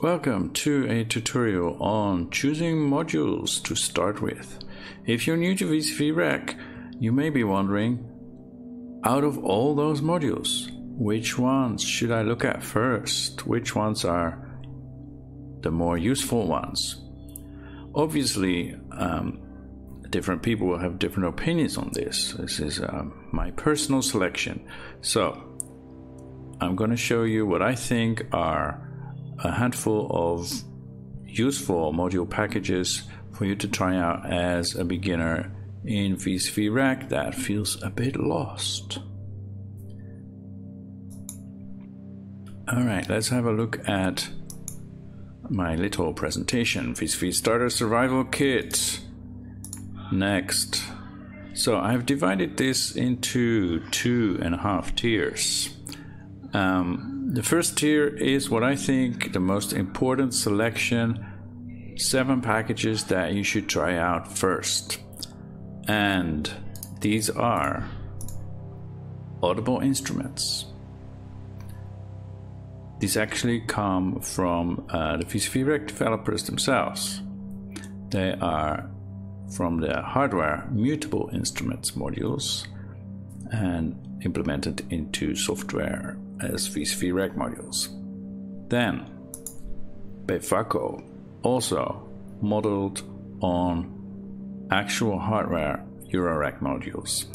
Welcome to a tutorial on choosing modules to start with. If you're new to VCV Rec, you may be wondering, out of all those modules, which ones should I look at first? Which ones are the more useful ones? Obviously, different people will have different opinions on this. This is my personal selection. So, I'm going to show you what I think are a handful of useful module packages for you to try out as a beginner in VCV Rec that feels a bit lost. Alright, let's have a look at my little presentation. VCV Starter Survival Kit. Next. So I've divided this into 2.5 tiers. The first tier is what I think the most important selection, 7 packages that you should try out first. And these are Audible instruments. These actually come from the VCV Rec developers themselves. They are from the hardware Mutable Instruments modules and implemented into software as VCV Rec modules. Then Befaco, also modeled on actual hardware Eurorec modules.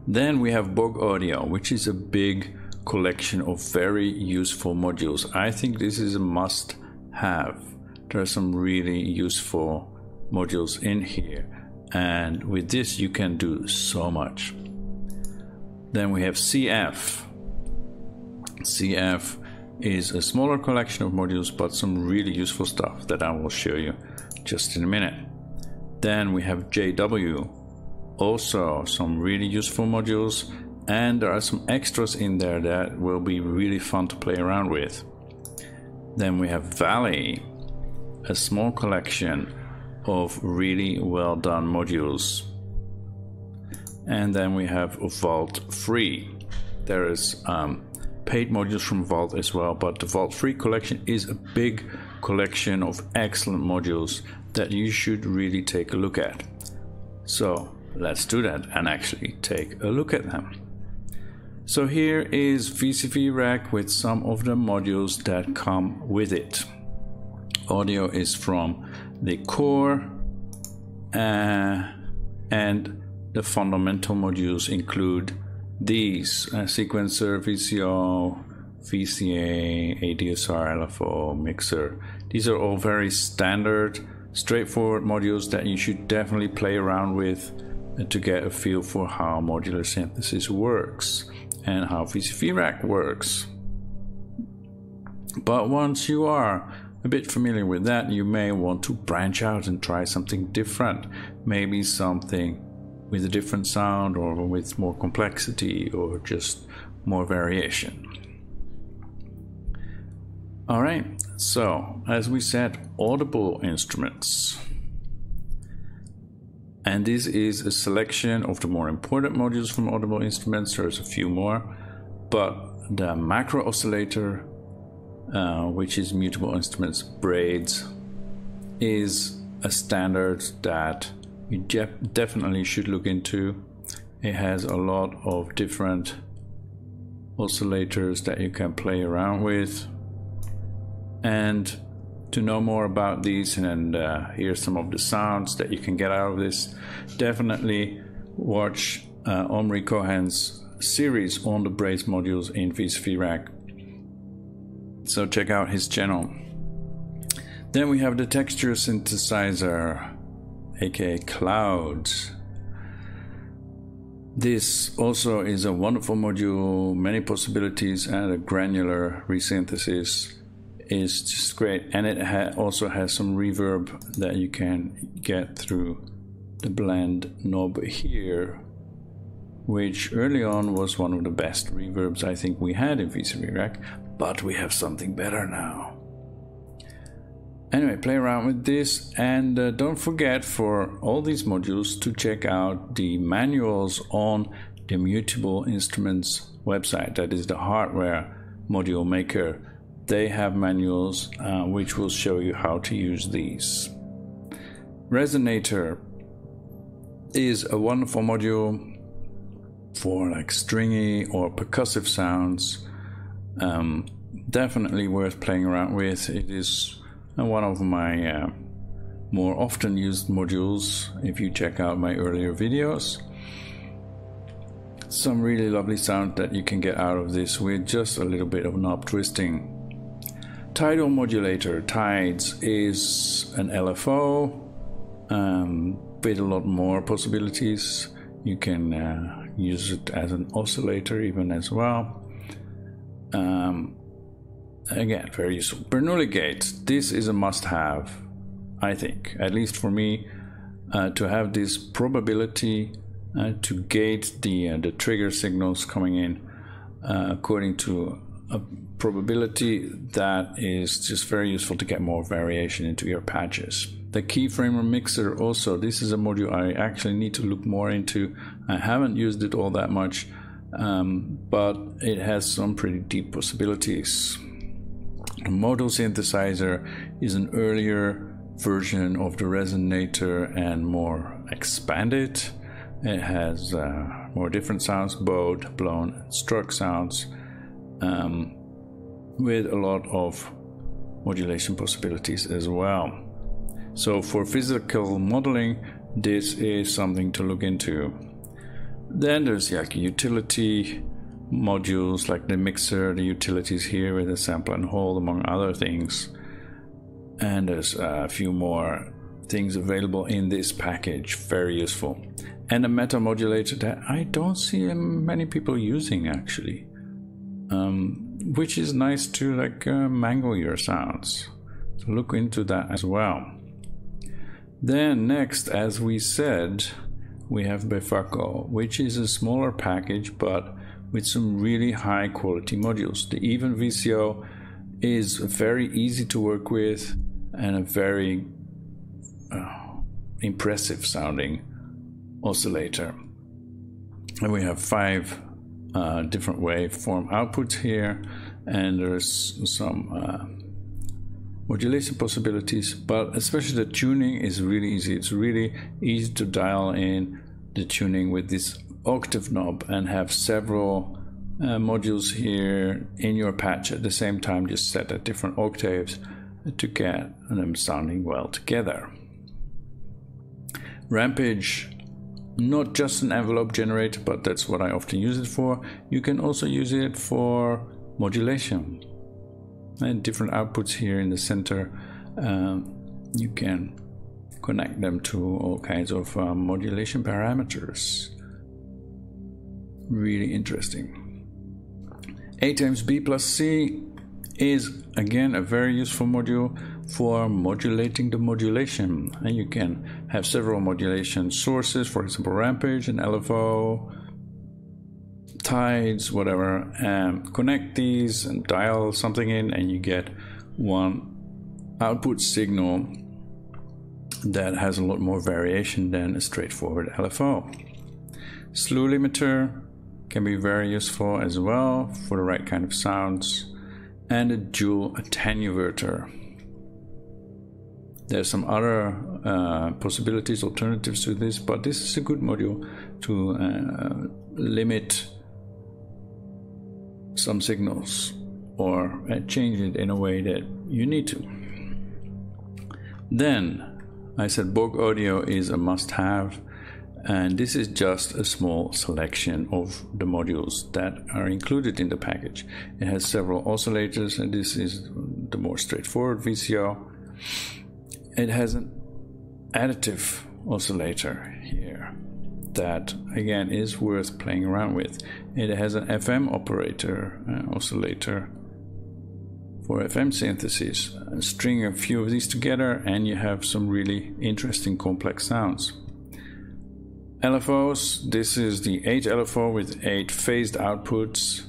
Then we have Bog Audio, which is a big collection of very useful modules. I think this is a must-have. There are some really useful modules in here, and with this you can do so much. Then we have CF. CF is a smaller collection of modules, but some really useful stuff that I will show you just in a minute. Then we have JW, also some really useful modules, and there are some extras in there that will be really fun to play around with. Then we have Valley, a small collection of really well done modules. And then we have Vault Free. There is paid modules from Vault as well, but the Vault Free collection is a big collection of excellent modules that you should really take a look at. So let's do that and actually take a look at them. So here is VCV Rec with some of the modules that come with it. Audio is from the core, and the fundamental modules include these: sequencer, VCO, VCA, ADSR, LFO, mixer. These are all very standard, straightforward modules that you should definitely play around with to get a feel for how modular synthesis works and how VCV Rec works. But once you are a bit familiar with that, you may want to branch out and try something different, maybe something with a different sound or with more complexity or just more variation. Alright, so as we said, Audible instruments. And this is a selection of the more important modules from Audible instruments. There's a few more, but the macro oscillator, which is Mutable Instruments Braids, is a standard that you definitely should look into. It has a lot of different oscillators that you can play around with. And to know more about these and hear some of the sounds that you can get out of this, definitely watch Omri Cohen's series on the Braids modules in VCV Rec. So check out his channel. Then we have the texture synthesizer, aka Clouds. This also is a wonderful module, many possibilities, and a granular resynthesis is just great. And it also has some reverb that you can get through the blend knob here, which early on was one of the best reverbs I think we had in VCV Rec, but we have something better now. Anyway, play around with this, and don't forget for all these modules to check out the manuals on the Mutable Instruments website. That is the hardware module maker they have manuals which will show you how to use these. Resonator is a wonderful module for like stringy or percussive sounds. Definitely worth playing around with. It is one of my more often used modules if you check out my earlier videos. Some really lovely sound that you can get out of this with just a little bit of knob twisting. Tidal modulator. Tides is an LFO with a lot more possibilities. You can use it as an oscillator even as well. Again, very useful. Bernoulli gate. This is a must-have, I think, at least for me, to have this probability to gate the trigger signals coming in according to a probability. That is just very useful to get more variation into your patches. The keyframer mixer also, this is a module I actually need to look more into. I haven't used it all that much, but it has some pretty deep possibilities. The modal synthesizer is an earlier version of the resonator and more expanded. It has more different sounds, bowed, blown, and struck sounds, with a lot of modulation possibilities as well. So for physical modeling, this is something to look into. Then there's like utility modules like the mixer, the utilities here with the sample and hold, among other things. And there's a few more things available in this package, very useful. And a meta modulator that I don't see many people using actually, which is nice to like mangle your sounds. So look into that as well. Then next, as we said, we have Befaco, which is a smaller package but with some really high quality modules. The Even VCO is very easy to work with and a very impressive sounding oscillator. And we have 5 different waveform outputs here, and there's some modulation possibilities, but especially the tuning is really easy. It's really easy to dial in the tuning with this octave knob and have several modules here in your patch at the same time, just set at different octaves to get them sounding well together. Rampage, not just an envelope generator, but that's what I often use it for. You can also use it for modulation and different outputs here in the center. You can connect them to all kinds of modulation parameters. Really interesting. A times B plus C is again a very useful module for modulating the modulation, and you can have several modulation sources, for example Rampage and LFO, Tides, whatever, and connect these and dial something in and you get one output signal that has a lot more variation than a straightforward LFO. Slew limiter can be very useful as well for the right kind of sounds, and a dual attenuator. There's some other possibilities, alternatives to this, but this is a good module to limit some signals or change it in a way that you need to. Then I said Borg Audio is a must-have, and this is just a small selection of the modules that are included in the package. It has several oscillators, and this is the more straightforward VCO. It has an additive oscillator here that again is worth playing around with. It has an FM operator oscillator for FM synthesis. String a few of these together and you have some really interesting complex sounds. LFOs, this is the 8 LFO with 8 phased outputs.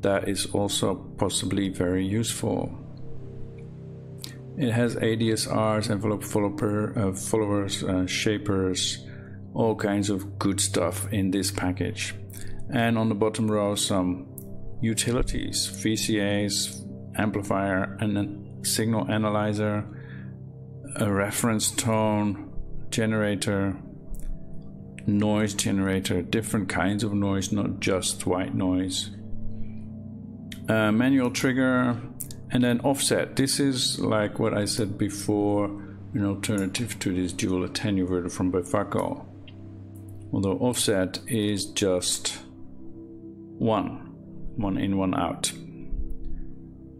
That is also possibly very useful. It has ADSRs, envelope followers, shapers, all kinds of good stuff in this package. And on the bottom row, some utilities, VCAs, amplifier and a signal analyzer, a reference tone generator, noise generator, different kinds of noise, not just white noise, manual trigger, and then offset. This is like what I said before, an alternative to this dual attenuator from Bifaco, although offset is just one in, one out,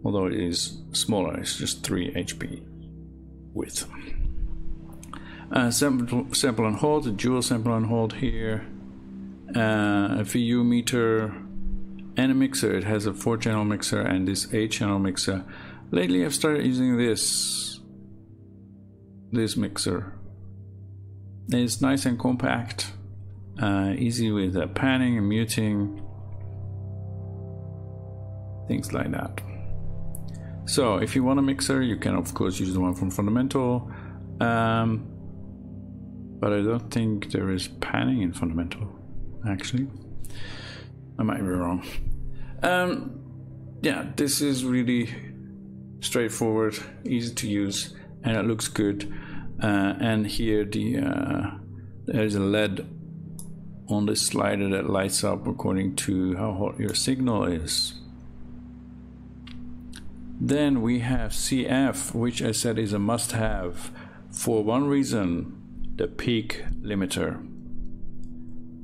although it is smaller. It's just 3 HP width. Sample and hold, a dual sample and hold here, a VU meter and a mixer. It has a 4-channel mixer and this 8-channel mixer. Lately I've started using this mixer. It's nice and compact, easy with panning and muting, things like that. So if you want a mixer, you can of course use the one from Fundamental, but I don't think there is panning in Fundamental, actually. I might be wrong. Yeah, this is really straightforward, easy to use, and it looks good. And here there's a LED on this slider that lights up according to how hot your signal is. Then we have CF, which I said is a must-have for one reason: the peak limiter.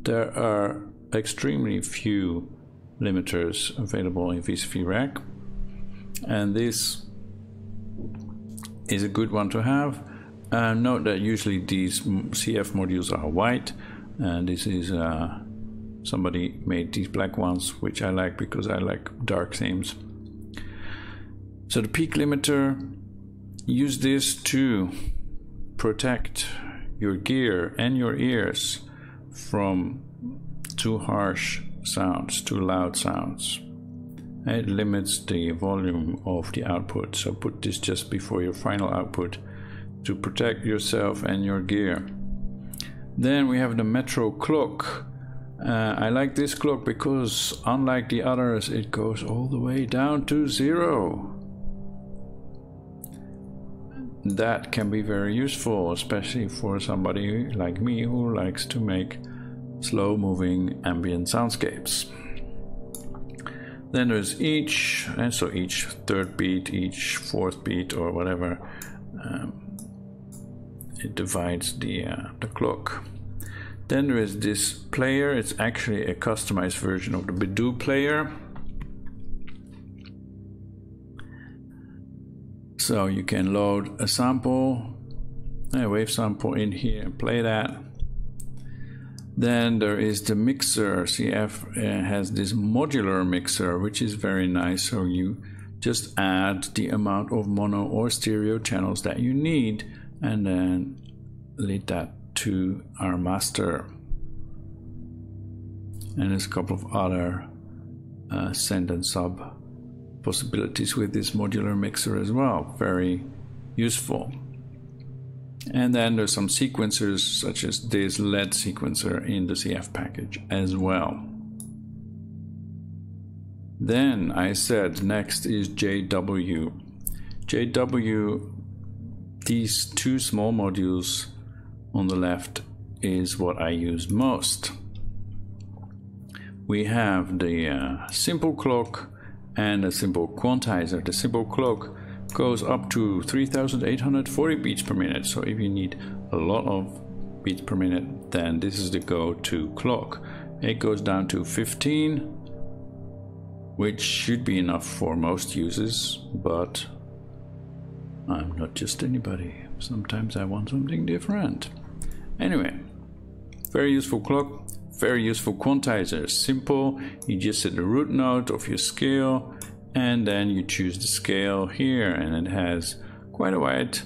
There are extremely few limiters available in VSV Rack, and this is a good one to have. Note that usually these CF modules are white, and this is somebody made these black ones, which I like because I like dark themes. So the peak limiter, use this to protect your gear and your ears from too harsh sounds, too loud sounds. It limits the volume of the output, so put this just before your final output to protect yourself and your gear. Then we have the Metro clock. I like this clock because unlike the others, it goes all the way down to 0. That can be very useful, especially for somebody like me who likes to make slow moving ambient soundscapes. Then there's each, and so each third beat, each fourth beat, or whatever, it divides the clock. Then there is this player. It's actually a customized version of the Bedu player. So you can load a sample, a wave sample in here and play that. Then there is the mixer. CF has this modular mixer, which is very nice. So you just add the amount of mono or stereo channels that you need and then lead that to our master. And there's a couple of other send and sub possibilities with this modular mixer as well. Very useful. And then there's some sequencers such as this LED sequencer in the CF package as well. Then I said next is JW. JW, these two small modules on the left is what I use most. We have the simple clock and a simple quantizer. The simple clock goes up to 3840 beats per minute, so if you need a lot of beats per minute, then this is the go-to clock. It goes down to 15, which should be enough for most users, but I'm not just anybody. Sometimes I want something different. Anyway, very useful clock, very useful quantizer. Simple, you just set the root note of your scale and then you choose the scale here, and it has quite a wide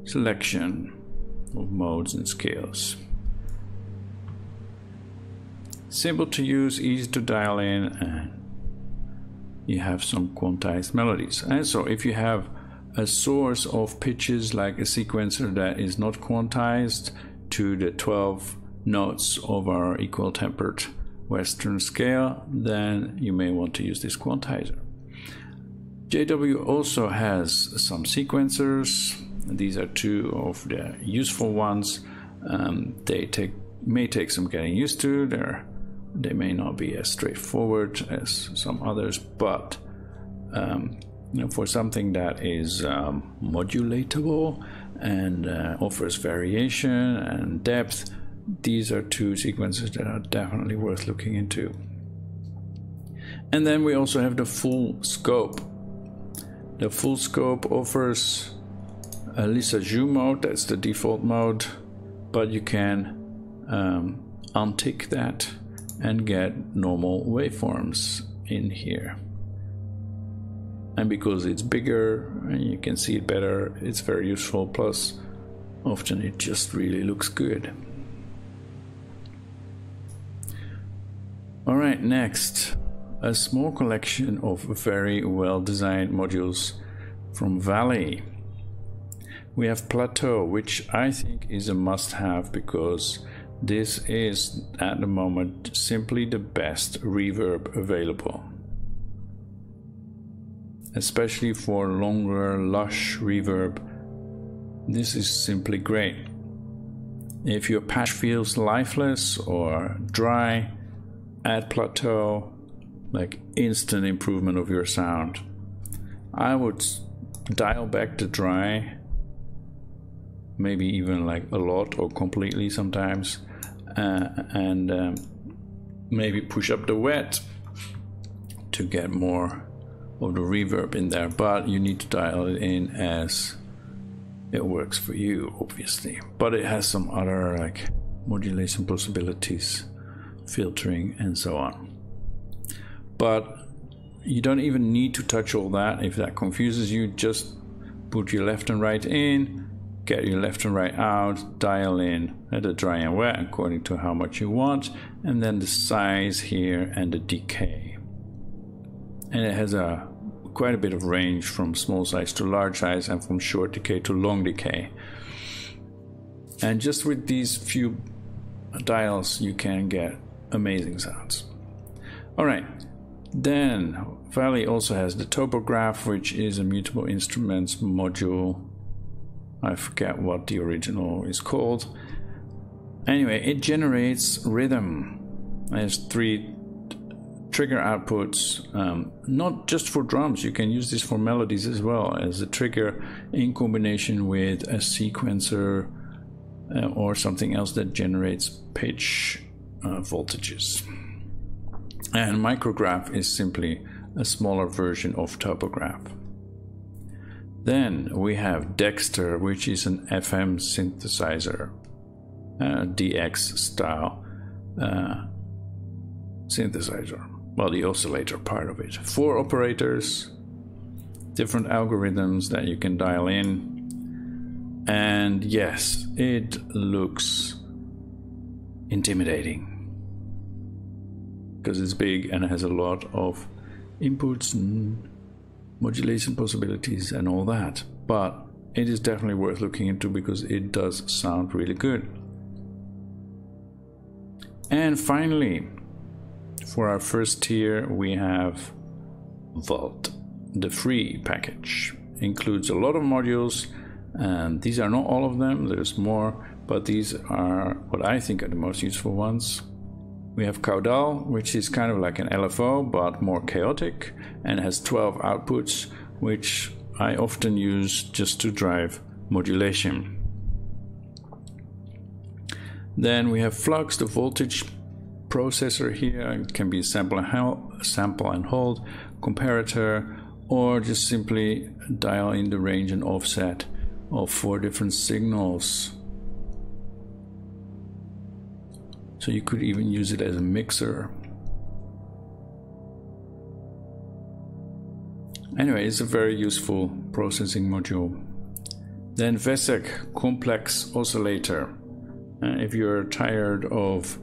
selection of modes and scales. Simple to use, easy to dial in, and you have some quantized melodies. And so if you have a source of pitches like a sequencer that is not quantized to the 12 notes of our equal tempered Western scale, then you may want to use this quantizer. JW also has some sequencers. These are two of the useful ones. They may take some getting used to. They may not be as straightforward as some others, but for something that is modulatable and offers variation and depth, these are two sequences that are definitely worth looking into. And then we also have the full scope. The full scope offers a Lissajous mode, that's the default mode, but you can untick that and get normal waveforms in here. And because it's bigger and you can see it better, it's very useful. Plus, often it just really looks good. All right, next, a small collection of very well designed modules from Valley. We have Plateau, which I think is a must-have because this is at the moment simply the best reverb available. Especially for longer, lush reverb, this is simply great. If your patch feels lifeless or dry, add Plateau, like instant improvement of your sound. I would dial back the dry, maybe even like a lot or completely sometimes, and maybe push up the wet to get more of the reverb in there, but you need to dial it in as it works for you, obviously. But it has some other like modulation possibilities, filtering and so on. But you don't even need to touch all that. If that confuses you, just put your left and right in, get your left and right out, dial in at the dry and wet according to how much you want, and then the size here and the decay. And it has quite a bit of range from small size to large size and from short decay to long decay. And just with these few dials you can get amazing sounds. All right, then Valley also has the Topograph, which is a mutable instruments module. I forget what the original is called. Anyway, it generates rhythm. It has 3 trigger outputs, not just for drums. You can use this for melodies as well as a trigger in combination with a sequencer or something else that generates pitch voltages. And Micrograph is simply a smaller version of Topograph. Then we have Dexter, which is an FM synthesizer, DX style synthesizer. Well, the oscillator part of it. 4 operators, different algorithms that you can dial in. And yes, it looks intimidating because it's big and it has a lot of inputs and modulation possibilities and all that, but it is definitely worth looking into because it does sound really good. And finally, for our first tier, we have Vault. The free package includes a lot of modules, and these are not all of them, there's more, but these are what I think are the most useful ones. We have Caudal, which is kind of like an LFO but more chaotic, and has 12 outputs, which I often use just to drive modulation. Then we have Flux, the voltage processor here. It can be a sample and hold comparator, or just simply dial in the range and offset of 4 different signals. So you could even use it as a mixer. Anyway, it's a very useful processing module. Then Vecek complex oscillator. If you're tired of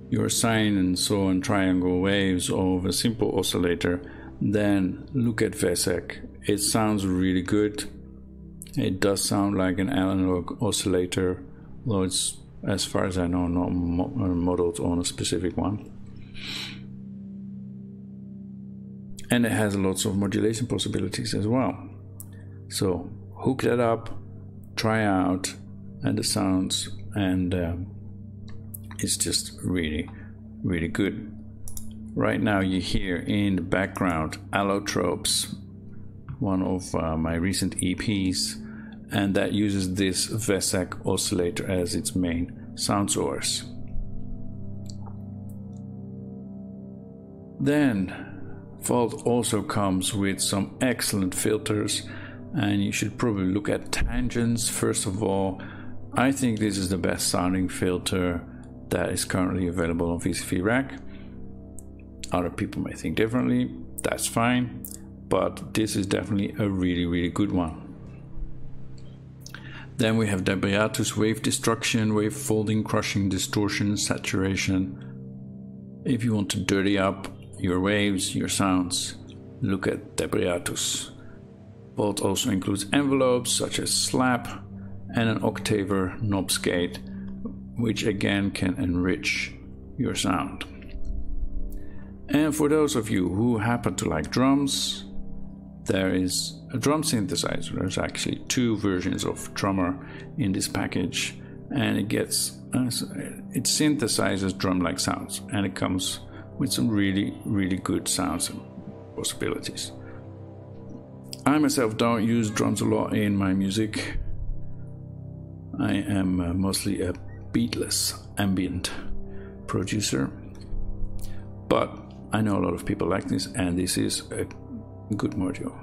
your sine and so on triangle waves of a simple oscillator, then look at Vecek. It sounds really good. It does sound like an analog oscillator, though it's, as far as I know, not modeled on a specific one. and it has lots of modulation possibilities as well. So hook that up, try out, and the sounds, and it's just really good. Right now you hear in the background Allotropes, one of my recent EPs, and that uses this Vessac oscillator as its main sound source. Then Vault also comes with some excellent filters, and you should probably look at Tangents first of all. I think this is the best sounding filter that is currently available on VSV Rack. Other people may think differently, that's fine, but this is definitely a really good one. Then we have Debreatus Wave Destruction, Wave Folding, Crushing, Distortion, Saturation. If you want to dirty up your waves, your sounds, look at Debreatus. Vault also includes envelopes such as Slap and an octaver knobscade, which again can enrich your sound. And for those of you who happen to like drums, there is a drum synthesizer. There's actually two versions of Drummer in this package, and it synthesizes drum-like sounds, and it comes with some really good sounds and possibilities. I myself don't use drums a lot in my music. I am mostly a beatless ambient producer, but I know a lot of people like this, and this is a good module.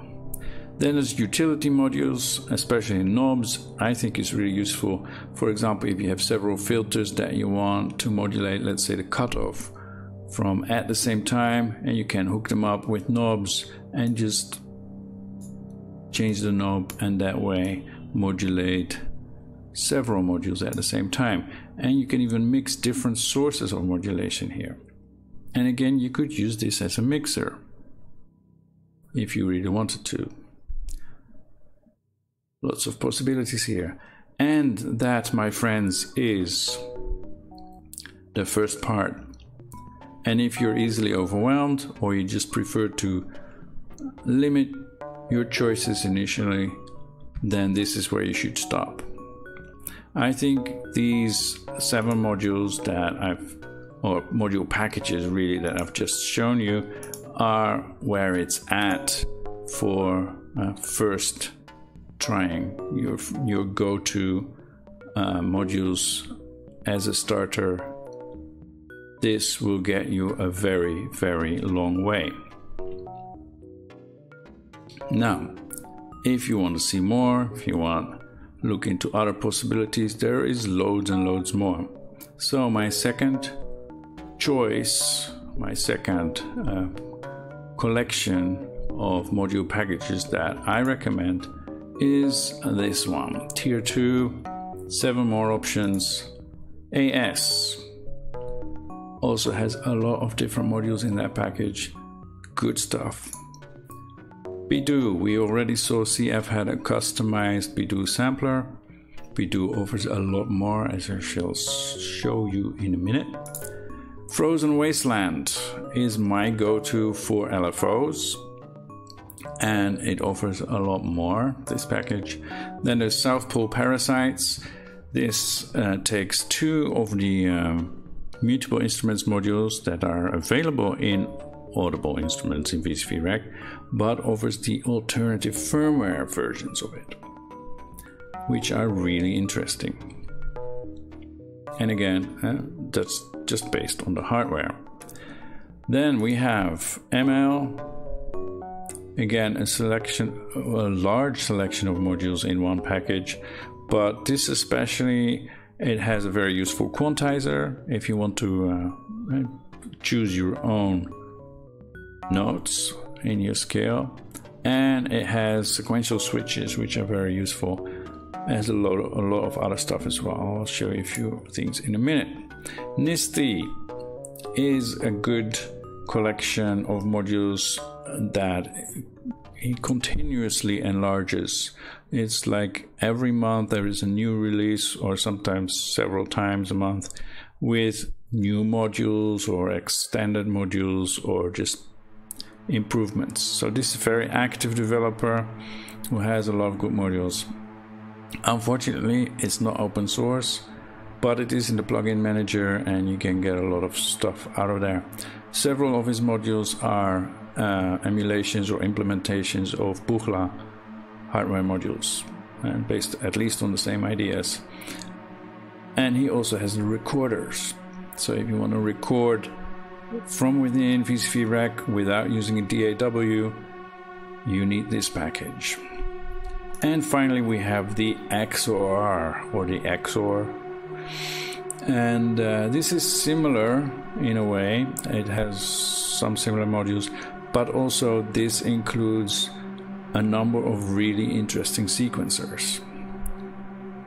Then there's utility modules, especially knobs. I think it's really useful. For example, if you have several filters that you want to modulate, let's say the cutoff from at the same time, and you can hook them up with knobs and just change the knob, and that way modulate several modules at the same time. And you can even mix different sources of modulation here. And again, you could use this as a mixer if you really wanted to. Lots of possibilities here. And that, my friends, is the first part. And if you're easily overwhelmed, or you just prefer to limit your choices initially, then this is where you should stop. I think these 7 modules that or module packages really, that I've just shown you are where it's at for first trying your go-to modules as a starter. This will get you a very long way. Now, if you want to see more, if you want to look into other possibilities, there is loads and loads more. So my second choice, my second collection of module packages that I recommend is this one, Tier 2, 7 more options. AS also has a lot of different modules in that package. Good stuff. Bedu, we already saw CF had a customized Bedu sampler. Bedu offers a lot more, as I shall show you in a minute. Frozen Wasteland is my go-to for LFOs, and it offers a lot more, this package. Then there's South Pole Parasites. This takes 2 of the Mutable Instruments modules that are available in Audible Instruments in VSV Rack, but offers the alternative firmware versions of it, which are really interesting. And again, that's just based on the hardware. Then we have ML. Again, a large selection of modules in one package, but this especially, it has a very useful quantizer if you want to choose your own notes in your scale, and it has sequential switches, which are very useful. It has a lot of other stuff as well. I'll show you a few things in a minute. NISTI is a good collection of modules that he continuously enlarges. It's like every month there is a new release, or sometimes several times a month, with new modules or extended modules, or just improvements. So this is a very active developer who has a lot of good modules. Unfortunately, it's not open source, but it is in the plugin manager and you can get a lot of stuff out of there. Several of his modules are emulations or implementations of Buchla hardware modules, based at least on the same ideas. And he also has the recorders. So if you want to record from within VCV Rec without using a DAW, you need this package. And finally we have the XOR, or the XOR. And this is similar in a way. It has some similar modules, but also this includes a number of really interesting sequencers.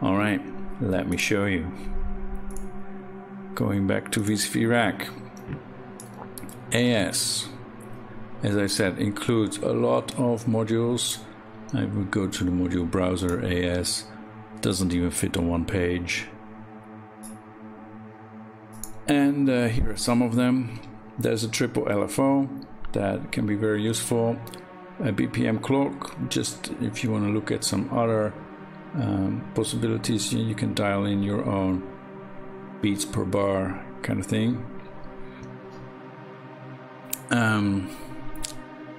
All right, let me show you. Going back to VCV Rec. AS, as I said, includes a lot of modules. I would go to the module browser. AS doesn't even fit on one page. And here are some of them. There's a triple LFO that can be very useful. A BPM clock, just if you want to look at some other possibilities, you can dial in your own beats per bar kind of thing.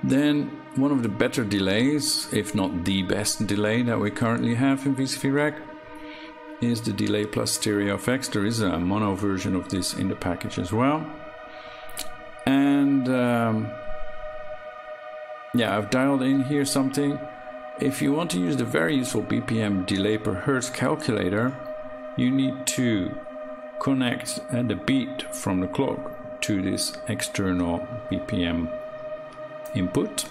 Then one of the better delays, if not the best delay that we currently have in VCV Rec, is the delay plus stereo effects. There is a mono version of this in the package as well. And yeah, I've dialed in here something. If you want to use the very useful BPM delay per hertz calculator, you need to connect the beat from the clock to this external BPM input.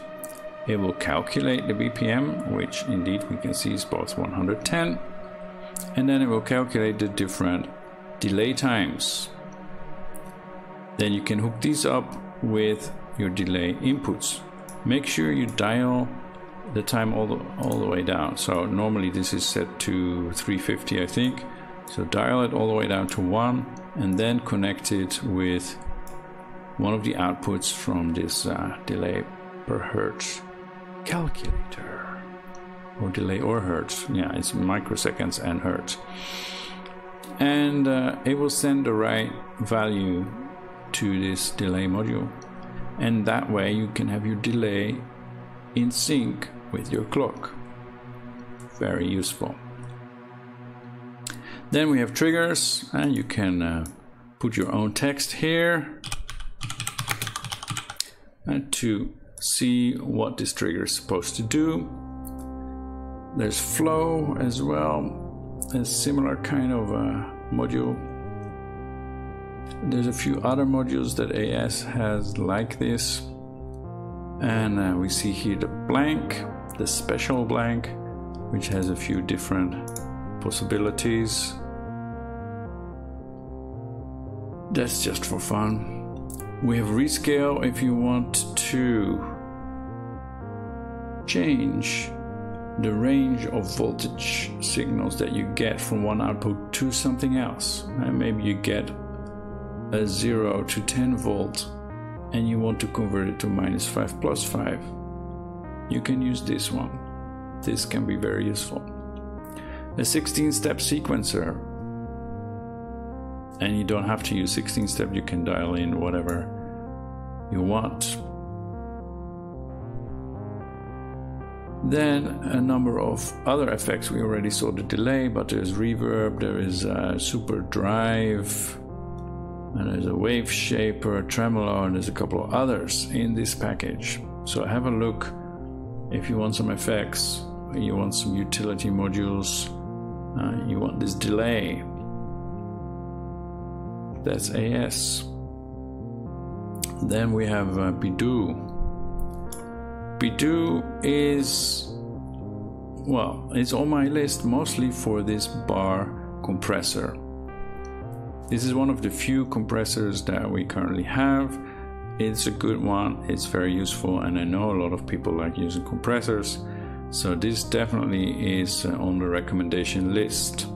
It will calculate the BPM, which indeed we can see is both 110, and then it will calculate the different delay times. Then you can hook these up with your delay inputs. Make sure you dial the time all the way down. So normally this is set to 350, I think. So dial it all the way down to 1 and then connect it with one of the outputs from this delay per hertz calculator, or delay or hertz. Yeah, it's microseconds and hertz. And it will send the right value to this delay module. And that way you can have your delay in sync with your clock. Very useful. Then we have triggers, and you can put your own text here and to see what this trigger is supposed to do. There's flow as well, a similar kind of module. There's a few other modules that AS has like this, and we see here the blank, the special blank, which has a few different possibilities. That's just for fun. We have rescale if you want to change the range of voltage signals that you get from one output to something else. And maybe you get a 0 to 10 volt and you want to convert it to -5 plus 5. You can use this one. This can be very useful. A 16-step sequencer, and you don't have to use 16-step, you can dial in whatever you want. Then a number of other effects. We already saw the delay, but there's reverb, there is a super drive, and there's a wave shaper, tremolo, and there's a couple of others in this package. So have a look if you want some effects, you want some utility modules, you want this delay. That's AS. Then we have Bidu. Bidu is, well, it's on my list mostly for this bar compressor. This is one of the few compressors that we currently have. It's a good one, it's very useful, and I know a lot of people like using compressors, so this definitely is on the recommendation list.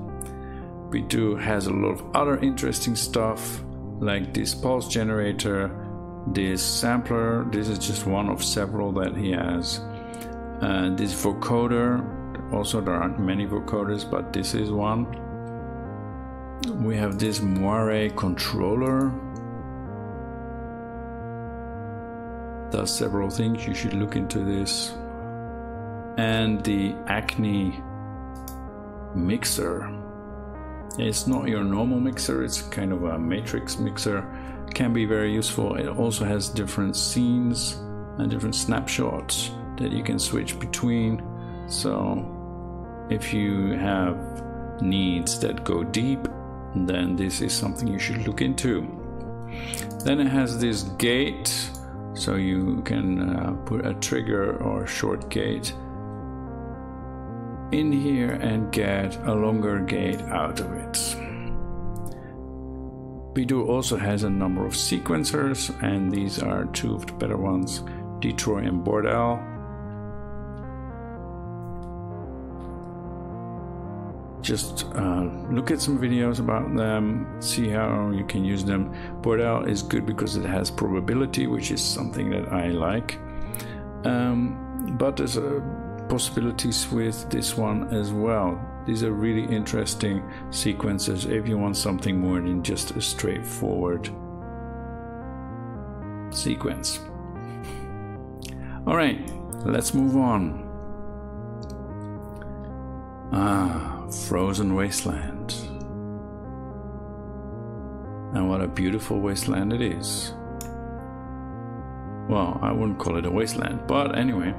Bidu has a lot of other interesting stuff, like this pulse generator, this sampler. This is just one of several that he has. This vocoder, also there aren't many vocoders, but this is one. We have this Moire controller. Does several things, you should look into this. And the Acme mixer. It's not your normal mixer, it's kind of a matrix mixer. Can be very useful. It also has different scenes and different snapshots that you can switch between. So if you have needs that go deep, then this is something you should look into. Then it has this gate, so you can put a trigger or short gate in here and get a longer gate out of it. Beater also has a number of sequencers, and these are two of the better ones, Detroit and Bordel. Just look at some videos about them, see how you can use them. Bordel is good because it has probability, which is something that I like. But there's possibilities with this one as well. These are really interesting sequences if you want something more than just a straightforward sequence. All right, let's move on. Frozen Wasteland. And what a beautiful wasteland it is. Well, I wouldn't call it a wasteland, but anyway.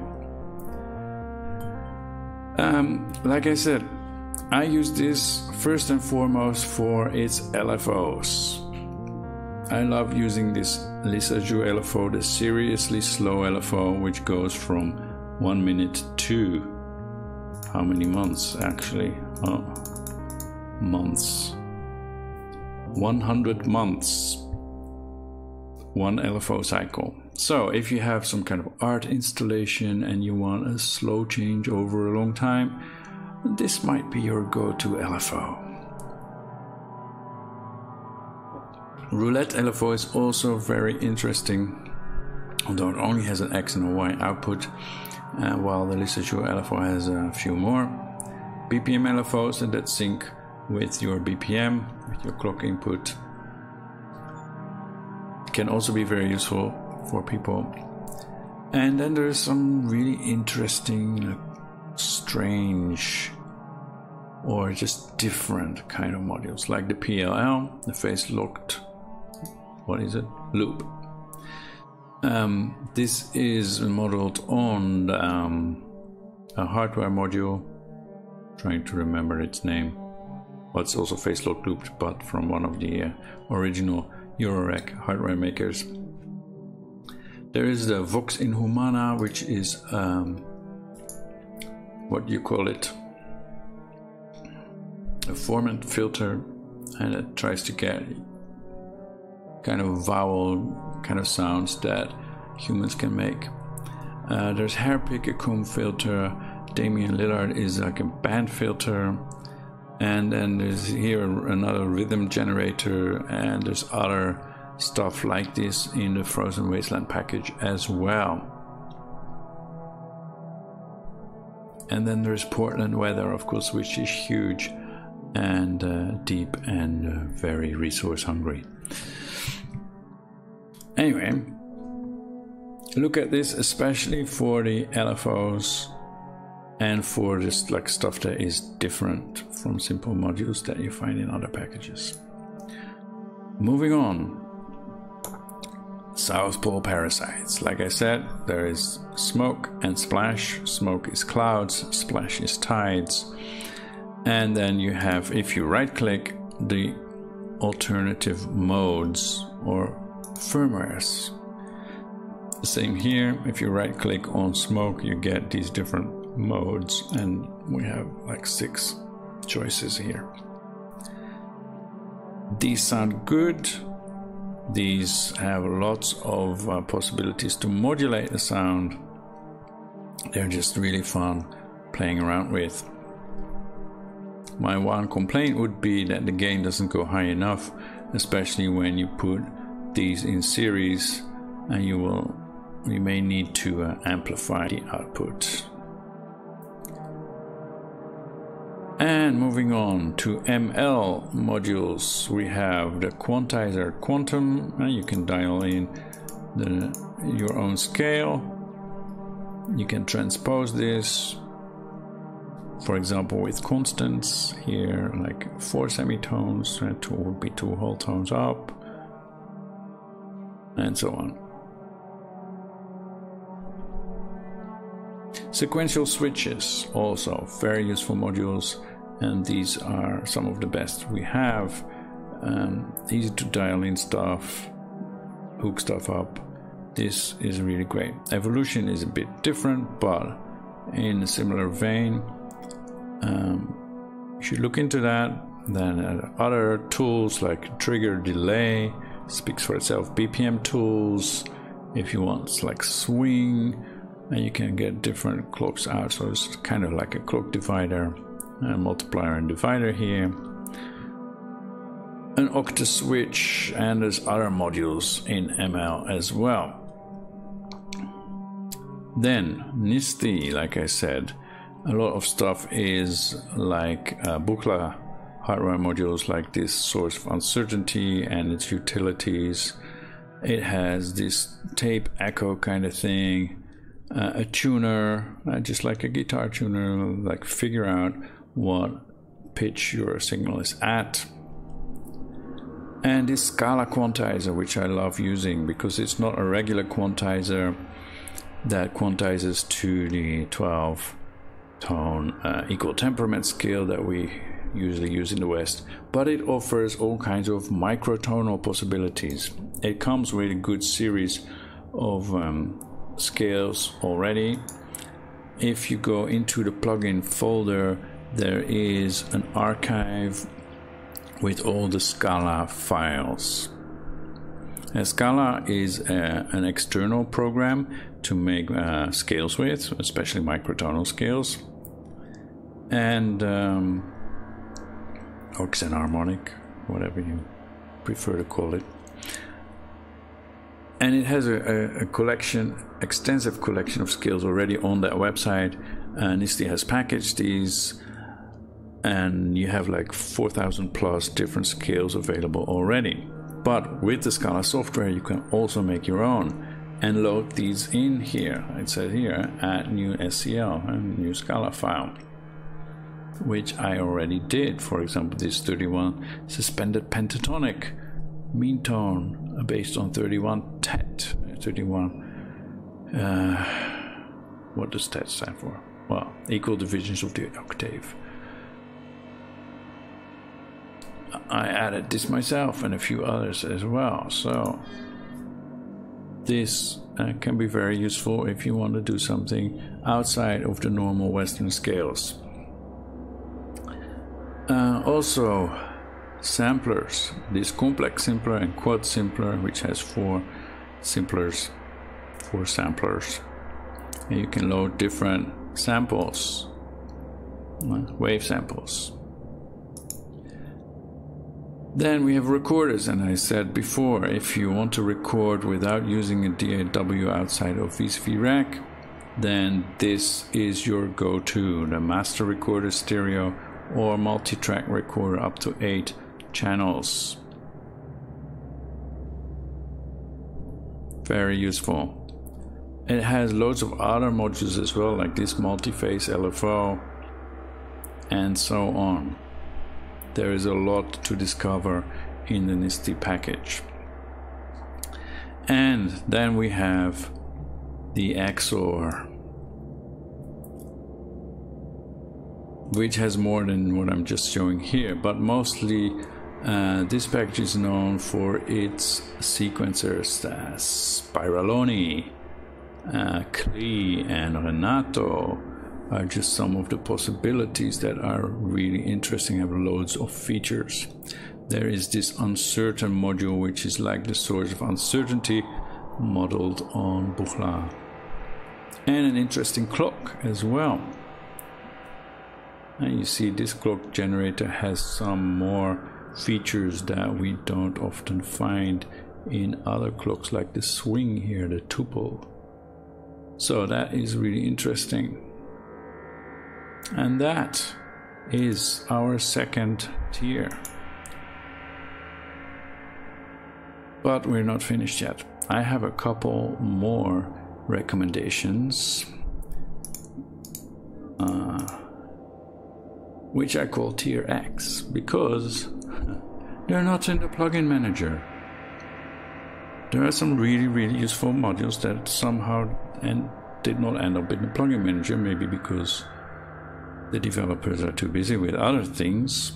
Like I said, I use this first and foremost for its LFOs. I love using this Lissajous LFO, the seriously slow LFO, which goes from 1 minute to how many months actually? Oh, months. 100 months. One LFO cycle. So if you have some kind of art installation and you want a slow change over a long time, this might be your go-to LFO. Roulette LFO is also very interesting, although it only has an X and a Y output, while the Lissajous LFO has a few more. BPM LFOs that sync with your BPM, with your clock input. Can also be very useful for people. And then there's some really interesting, strange, or just different kind of modules, like the PLL, the phase locked, what is it? Loop. This is modeled on a hardware module, trying to remember its name. Well, it's also phase locked looped, but from one of the original Eurorack hardware makers. There is the Vox Inhumana, which is what you call it, a formant filter, and it tries to get kind of vowel kind of sounds that humans can make. There's Hairpick, a comb filter. Damian Lillard is like a band filter. And then there's here another rhythm generator, and there's other stuff like this in the Frozen Wasteland package as well. And then there's Portland Weather, of course, which is huge and deep and very resource hungry. Anyway, look at this, especially for the LFOs and for just like stuff that is different from simple modules that you find in other packages. Moving on. South Pole Parasites. Like I said, there is smoke and splash. Smoke is clouds, splash is tides. And then you have, if you right click, the alternative modes or firmwares. Same here, if you right click on smoke, you get these different modes, and we have like 6 choices here. These sound good. These have lots of possibilities to modulate the sound. They're just really fun playing around with. My one complaint would be that the gain doesn't go high enough, especially when you put these in series and you may need to amplify the output. And moving on to ML modules, we have the Quantizer Quantum, and you can dial in your own scale. You can transpose this, for example, with constants here, like 4 semitones, and 2 would be 2 whole tones up, and so on. Sequential switches, also very useful modules, and these are some of the best we have. Easy to dial in stuff, hook stuff up. This is really great. Evolution is a bit different, but in a similar vein. You should look into that. Then other tools like trigger delay, speaks for itself. BPM tools, if you want like swing, and you can get different clocks out, so it's kind of like a clock divider, a multiplier and divider here, an octa switch, and there's other modules in ML as well. Then NIST, like I said, a lot of stuff is like Buchla hardware modules, like this source of uncertainty and its utilities. It has this tape echo kind of thing, a tuner, just like a guitar tuner, like figure out what pitch your signal is at. And this Scala quantizer, which I love using because it's not a regular quantizer that quantizes to the 12-tone equal temperament scale that we usually use in the West, but it offers all kinds of microtonal possibilities. It comes with a good series of scales already. If you go into the plugin folder, there is an archive with all the Scala files. Scala is an external program to make scales with, especially microtonal scales, and or xenharmonic, whatever you prefer to call it. And it has a collection, extensive collection of scales already on that website. NIST has packaged these, and you have like 4,000 plus different scales available already. But with the Scala software, you can also make your own and load these in here. It says here, add new SCL and new Scala file, which I already did. For example, this 31 suspended pentatonic mean tone based on 31 tet. 31, what does tet stand for? Well, equal divisions of the octave. I added this myself and a few others as well, so this can be very useful if you want to do something outside of the normal Western scales. Also, samplers, this complex simpler and quad simpler, which has 4 samplers, and you can load different samples, wave samples. Then we have recorders, and I said before, if you want to record without using a DAW outside of VSV Rack, then this is your go-to, the Master Recorder Stereo or multi-track recorder up to 8 channels. Very useful. It has loads of other modules as well, like this multi-phase LFO and so on. There is a lot to discover in the NIST package. And then we have the XOR, which has more than what I'm just showing here, but mostly this package is known for its sequencers. Spiraloni, Klee, and Renato are just some of the possibilities that are really interesting, have loads of features. There is this uncertain module, which is like the source of uncertainty modeled on Buchla, and an interesting clock as well. And you see this clock generator has some more features that we don't often find in other clocks like the swing here, the tuple. So that is really interesting. And that is our second tier. But we're not finished yet. I have a couple more recommendations, which I call tier X, because they're not in the plugin manager. There are some really useful modules that somehow did not end up in the plugin manager, maybe because the developers are too busy with other things.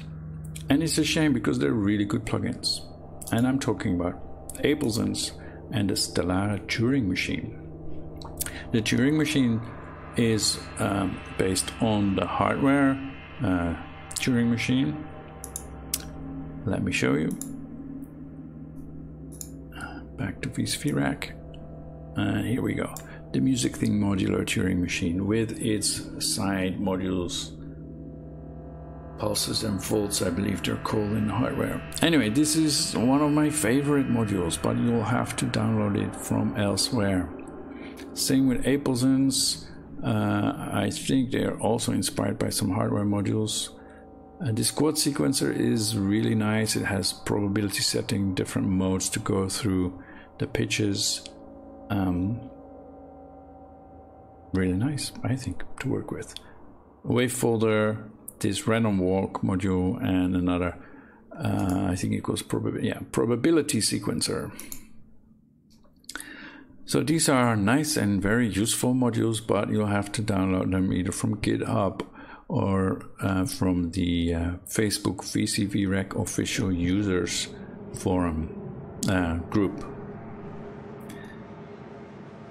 And it's a shame, because they're really good plugins. And I'm talking about Ablesense and the Stellare Turing Machine. The Turing Machine is based on the hardware Turing Machine. Let me show you. Back to VSphere Rack. And here we go. The Music Thing Modular Turing Machine with its side modules. Pulses and volts, I believe they're called in the hardware. Anyway, this is one of my favorite modules, but you'll have to download it from elsewhere. Same with Ablesense. I think they're also inspired by some hardware modules. This quad sequencer is really nice. It has probability setting, different modes to go through the pitches. Really nice, I think, to work with. Wave folder, this random walk module, and another, I think it was probability sequencer. So these are nice and very useful modules, but you'll have to download them either from GitHub or from the Facebook VCV Rack official users forum group.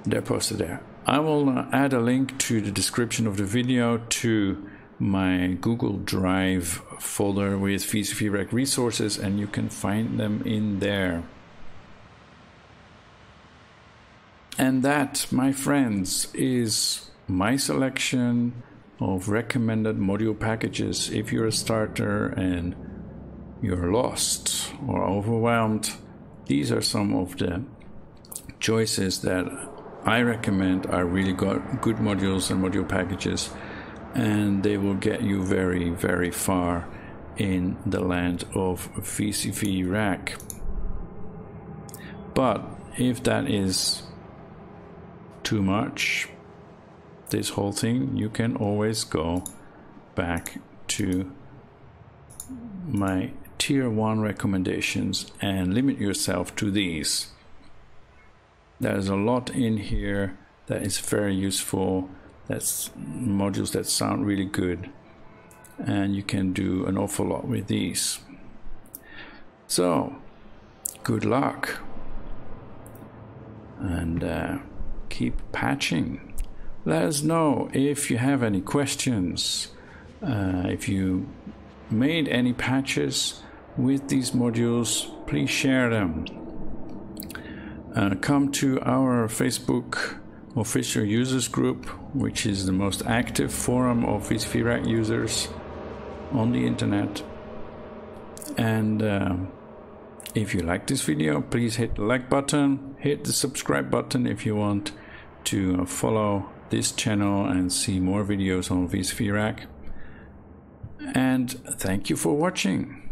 They're posted there. I will add a link to the description of the video to my Google Drive folder with VCV Rack resources, and you can find them in there. And that, my friends, is my selection of recommended module packages. If you're a starter and you're lost or overwhelmed, these are some of the choices that I recommend are really good modules and module packages, and they will get you very far in the land of VCV Rack. But if that is too much, this whole thing, you can always go back to my tier 1 recommendations and limit yourself to these. There's a lot in here that is very useful. That's modules that sound really good, and you can do an awful lot with these. So good luck, and keep patching. Let us know if you have any questions, if you made any patches with these modules. Please share them. Come to our Facebook official users group, which is the most active forum of VSphere Rack users on the internet. And if you like this video, please hit the like button, hit the subscribe button if you want to follow this channel and see more videos on VSphere Rack. And thank you for watching.